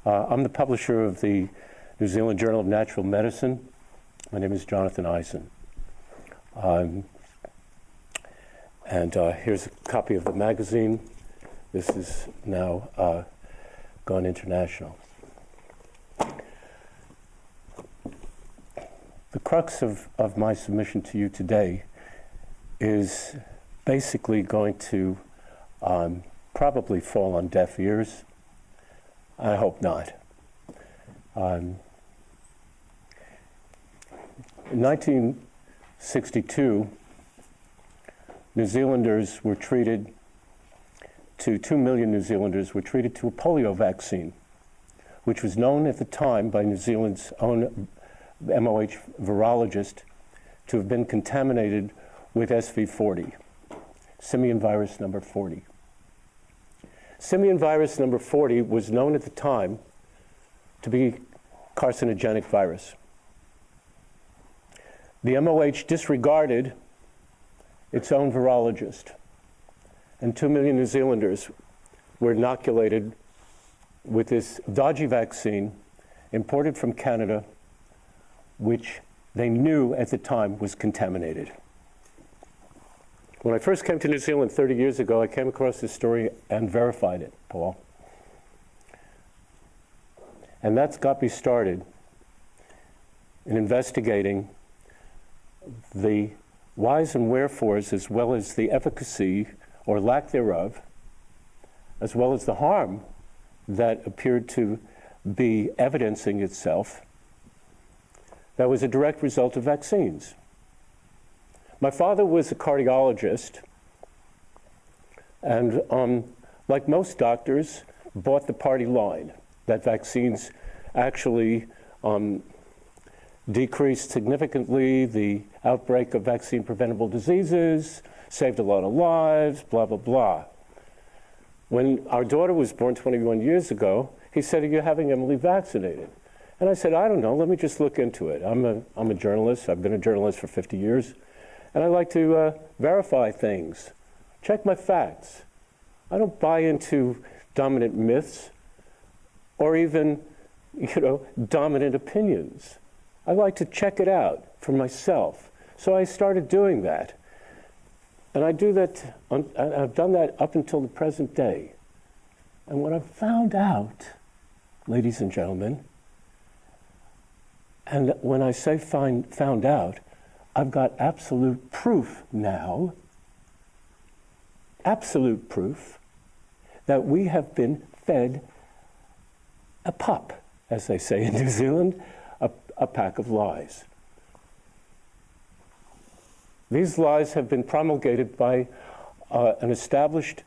I'm the publisher of the New Zealand Journal of Natural Medicine. My name is Jonathan Eisen. Here's a copy of the magazine. This is now gone international. The crux of my submission to you today is basically going to probably fall on deaf ears. I hope not. In 1962, New Zealanders were treated to 2 million New Zealanders were treated to a polio vaccine, which was known at the time by New Zealand's own MOH virologist to have been contaminated with SV40, simian virus number 40. Simian virus number 40 was known at the time to be carcinogenic virus. The MOH disregarded its own virologist, and 2 million New Zealanders were inoculated with this dodgy vaccine imported from Canada, which they knew at the time was contaminated. When I first came to New Zealand 30 years ago, I came across this story and verified it, Paul. And that's got me started in investigating the whys and wherefores, as well as the efficacy or lack thereof, as well as the harm that appeared to be evidencing itself that was a direct result of vaccines. My father was a cardiologist, and like most doctors, bought the party line that vaccines actually decreased significantly the outbreak of vaccine-preventable diseases, saved a lot of lives, blah, blah, blah. When our daughter was born 21 years ago, he said, "Are you having Emily vaccinated?" And I said, "I don't know, let me just look into it. I'm a journalist, I've been a journalist for 50 years, and I like to verify things, check my facts. I don't buy into dominant myths or even, dominant opinions. I like to check it out for myself." So I started doing that. And I do that, I've done that up until the present day. And what I found out, ladies and gentlemen, and when I say found out, I've got absolute proof now, absolute proof, that we have been fed a pup, as they say in New Zealand, a pack of lies. These lies have been promulgated by an established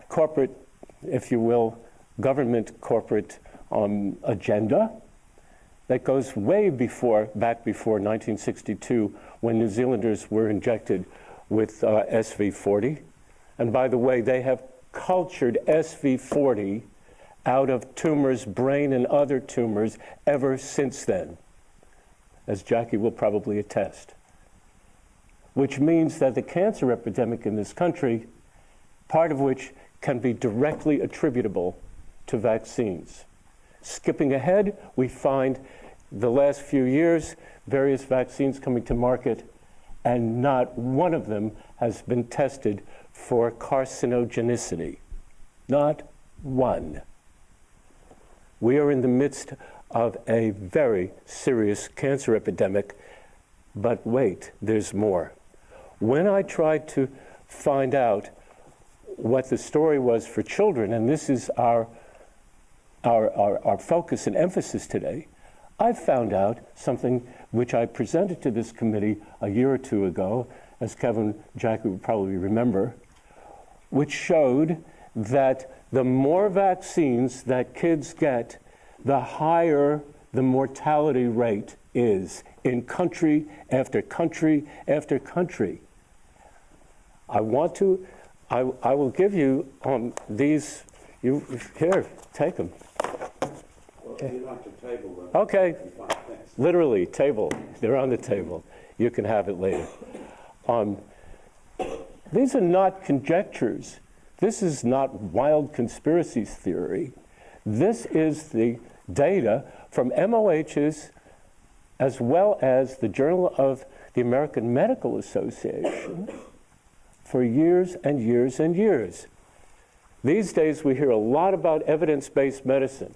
corporate, if you will, government corporate agenda that goes way back before 1962, when New Zealanders were injected with SV40. And by the way, they have cultured SV40 out of tumors, brain and other tumors, ever since then, as Jackie will probably attest. Which means that the cancer epidemic in this country, part of which can be directly attributable to vaccines. Skipping ahead, we find the last few years, various vaccines coming to market, and not one of them has been tested for carcinogenicity. Not one. We are in the midst of a very serious cancer epidemic, but wait, there's more. When I tried to find out what the story was for children, and this is our focus and emphasis today, I found out something which I presented to this committee a year or two ago, as Kevin Jackie would probably remember, which showed that the more vaccines that kids get, the higher the mortality rate is in country after country after country. I will give you these. Here, take them. Okay, literally, table. They're on the table. You can have it later. These are not conjectures. This is not wild conspiracy theory. This is the data from MOHs as well as the Journal of the American Medical Association for years and years and years. These days we hear a lot about evidence-based medicine,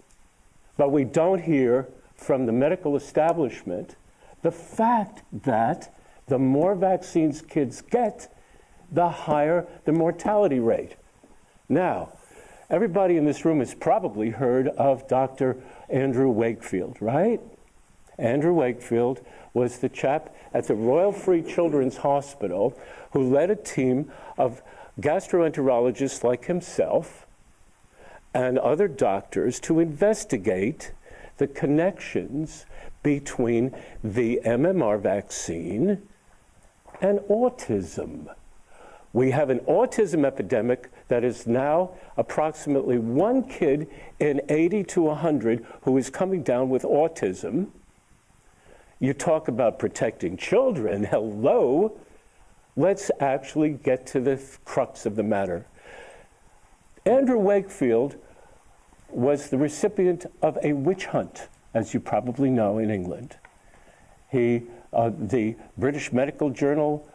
but we don't hear from the medical establishment the fact that the more vaccines kids get, the higher the mortality rate. Now, everybody in this room has probably heard of Dr. Andrew Wakefield, right? Andrew Wakefield was the chap at the Royal Free Children's Hospital who led a team of gastroenterologists like himself and other doctors to investigate the connections between the MMR vaccine and autism. We have an autism epidemic that is now approximately 1 kid in 80 to 100 who is coming down with autism. You talk about protecting children, hello. Let's actually get to the crux of the matter. Andrew Wakefield was the recipient of a witch hunt, as you probably know, in England. The British Medical Journal,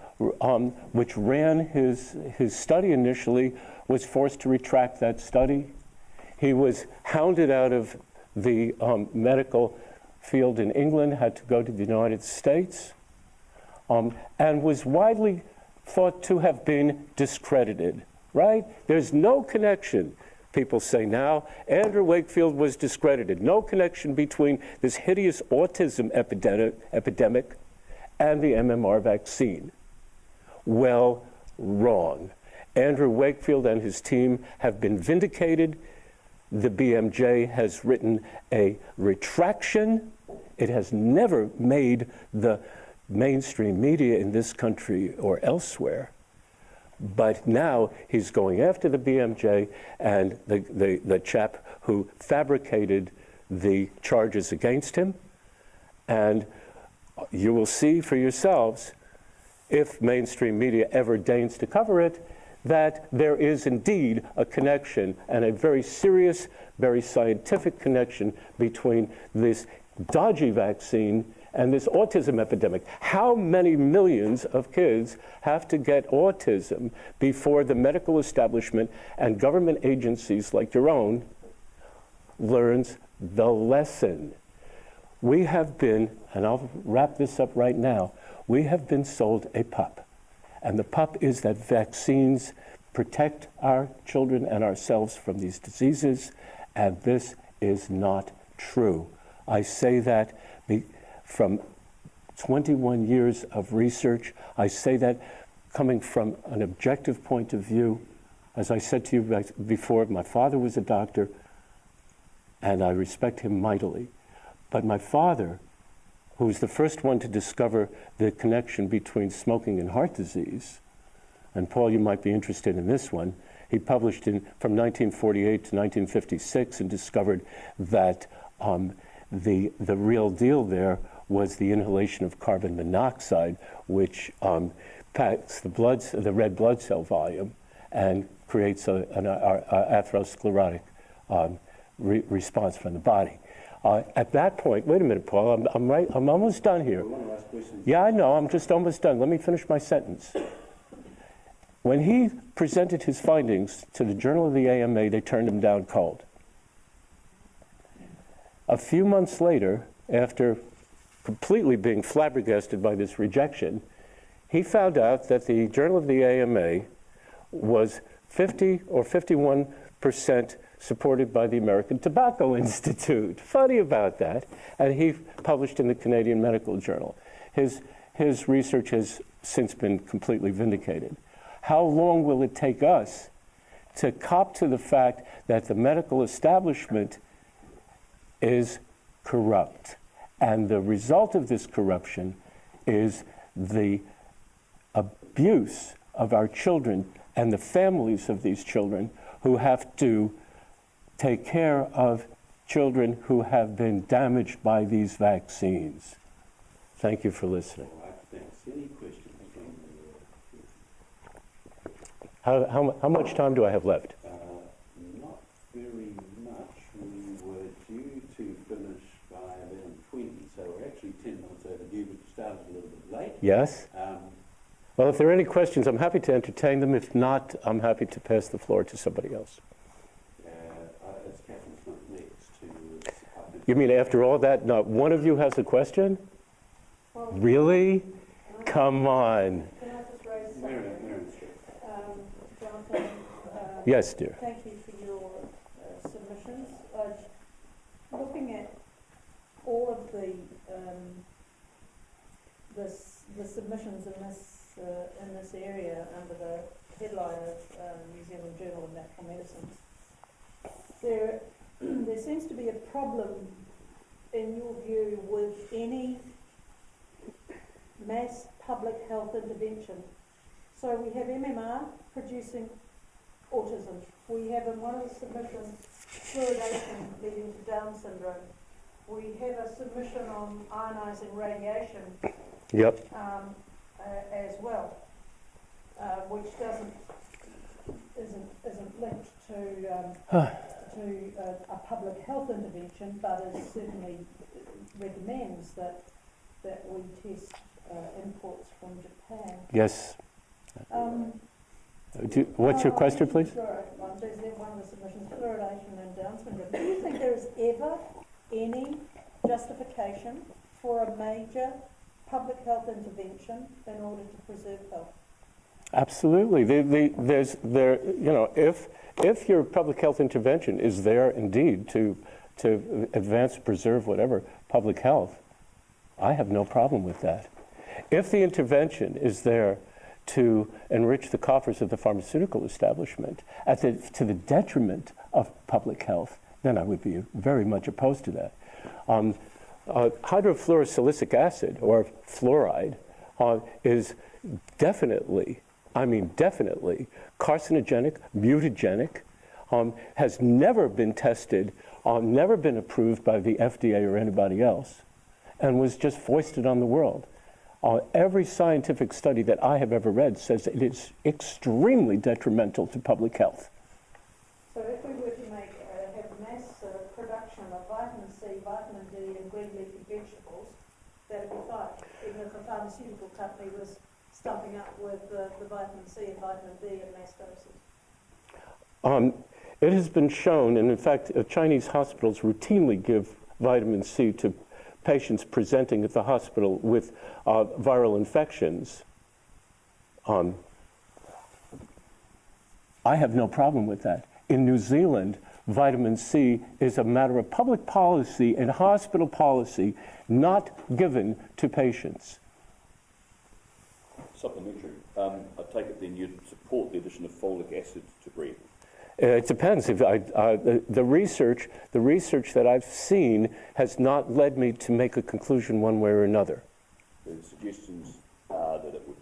which ran his study initially, was forced to retract that study. He was hounded out of the medical field in England, had to go to the United States, and was widely thought to have been discredited, right? There's no connection, people say now. Andrew Wakefield was discredited. No connection between this hideous autism epidemic and the MMR vaccine. Well, wrong. Andrew Wakefield and his team have been vindicated. The BMJ has written a retraction. It has never made the mainstream media in this country or elsewhere. But now he's going after the BMJ and the chap who fabricated the charges against him. And you will see for yourselves, if mainstream media ever deigns to cover it, that there is indeed a connection, and a very serious, very scientific connection between this dodgy vaccine and this autism epidemic. How many millions of kids have to get autism before the medical establishment and government agencies like your own learns the lesson? We have been, and I'll wrap this up right now, we have been sold a pup. And the pup is that vaccines protect our children and ourselves from these diseases, and this is not true. I say that from 21 years of research. I say that coming from an objective point of view. As I said to you before, my father was a doctor, and I respect him mightily. But my father, who was the first one to discover the connection between smoking and heart disease, and Paul, you might be interested in this one, he published from 1948 to 1956 and discovered that the real deal there was the inhalation of carbon monoxide, which packs the red blood cell volume and creates an atherosclerotic response from the body. At that point, wait a minute, Paul, I'm almost done here. Yeah, I know, I'm just almost done. Let me finish my sentence. When he presented his findings to the Journal of the AMA, they turned him down cold. A few months later, after completely being flabbergasted by this rejection, he found out that the Journal of the AMA was 50 or 51% supported by the American Tobacco Institute. Funny about that. And he published in the Canadian Medical Journal. His research has since been completely vindicated. How long will it take us to cop to the fact that the medical establishment is corrupt? And the result of this corruption is the abuse of our children and the families of these children who have to take care of children who have been damaged by these vaccines. Thank you for listening. Any questions? How much time do I have left? Not very much. Yes? Well, if there are any questions, I'm happy to entertain them. If not, I'm happy to pass the floor to somebody else. You mean after all that, not one of you has a question? Well, really? Come on. Can I just raise something? Jonathan, yes, dear. Thank you for your submissions. Looking at all of the submissions in this area under the headline of New Zealand Journal of Natural Medicine, there seems to be a problem, in your view, with any mass public health intervention. So we have MMR producing autism. We have in one of the submissions fluoridation leading to Down syndrome. We have a submission on ionising radiation. Yep. As well, which isn't linked to a public health intervention, but it certainly recommends that we test imports from Japan. Yes. What's your question, please? There's one of the submissions, fluoridation and Down syndrome. Do you think there is ever any justification for a major public health intervention in order to preserve health? Absolutely. If your public health intervention is there indeed to advance, preserve, whatever, public health, I have no problem with that. If the intervention is there to enrich the coffers of the pharmaceutical establishment to the detriment of public health, then I would be very much opposed to that. Hydrofluorosilicic acid, or fluoride, is definitely carcinogenic, mutagenic, has never been tested, never been approved by the FDA or anybody else, and was just foisted on the world. Every scientific study that I have ever read says it is extremely detrimental to public health. So if we were to have mass production of vitamin C, vitamin D, and green leafy vegetables, that would be fine, even if a pharmaceutical company was stumping up with the vitamin C and vitamin D in mass doses? It has been shown, and in fact, Chinese hospitals routinely give vitamin C to patients presenting at the hospital with viral infections. I have no problem with that. In New Zealand, vitamin C is a matter of public policy and hospital policy, not given to patients. Supplementary. I take it then you'd support the addition of folic acid to bread? It depends. The research that I've seen has not led me to make a conclusion one way or another. The suggestions are that it would.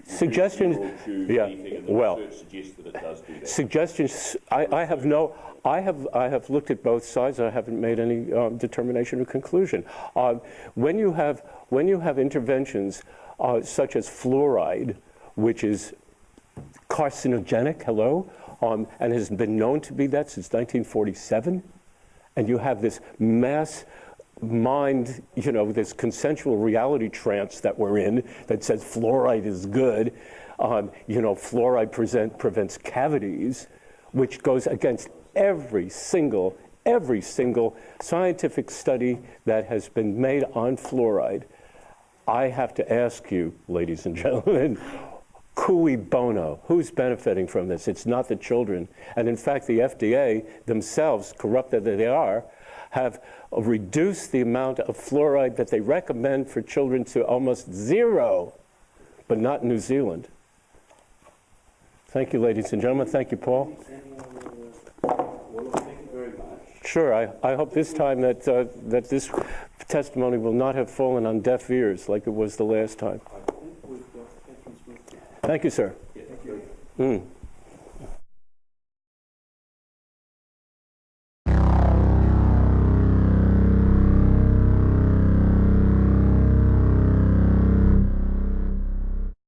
Suggestions, yeah. Well, suggests that it does do that. Suggestions. I have looked at both sides. I haven't made any determination or conclusion. When you have interventions such as fluoride, which is carcinogenic, and has been known to be that since 1947, and you have this mass mind, this consensual reality trance that we're in that says fluoride is good, fluoride prevents cavities, which goes against every single scientific study that has been made on fluoride. I have to ask you, ladies and gentlemen, cui bono? Who's benefiting from this? It's not the children. And in fact, the FDA themselves, corrupt that they are, have reduced the amount of fluoride that they recommend for children to almost zero, but not New Zealand. Thank you, ladies and gentlemen. Thank you, Paul. Well, thank you very much. Sure. I hope this time that this testimony will not have fallen on deaf ears like it was the last time. I think we've got Catherine Smith. Thank you, sir. Yeah, thank you.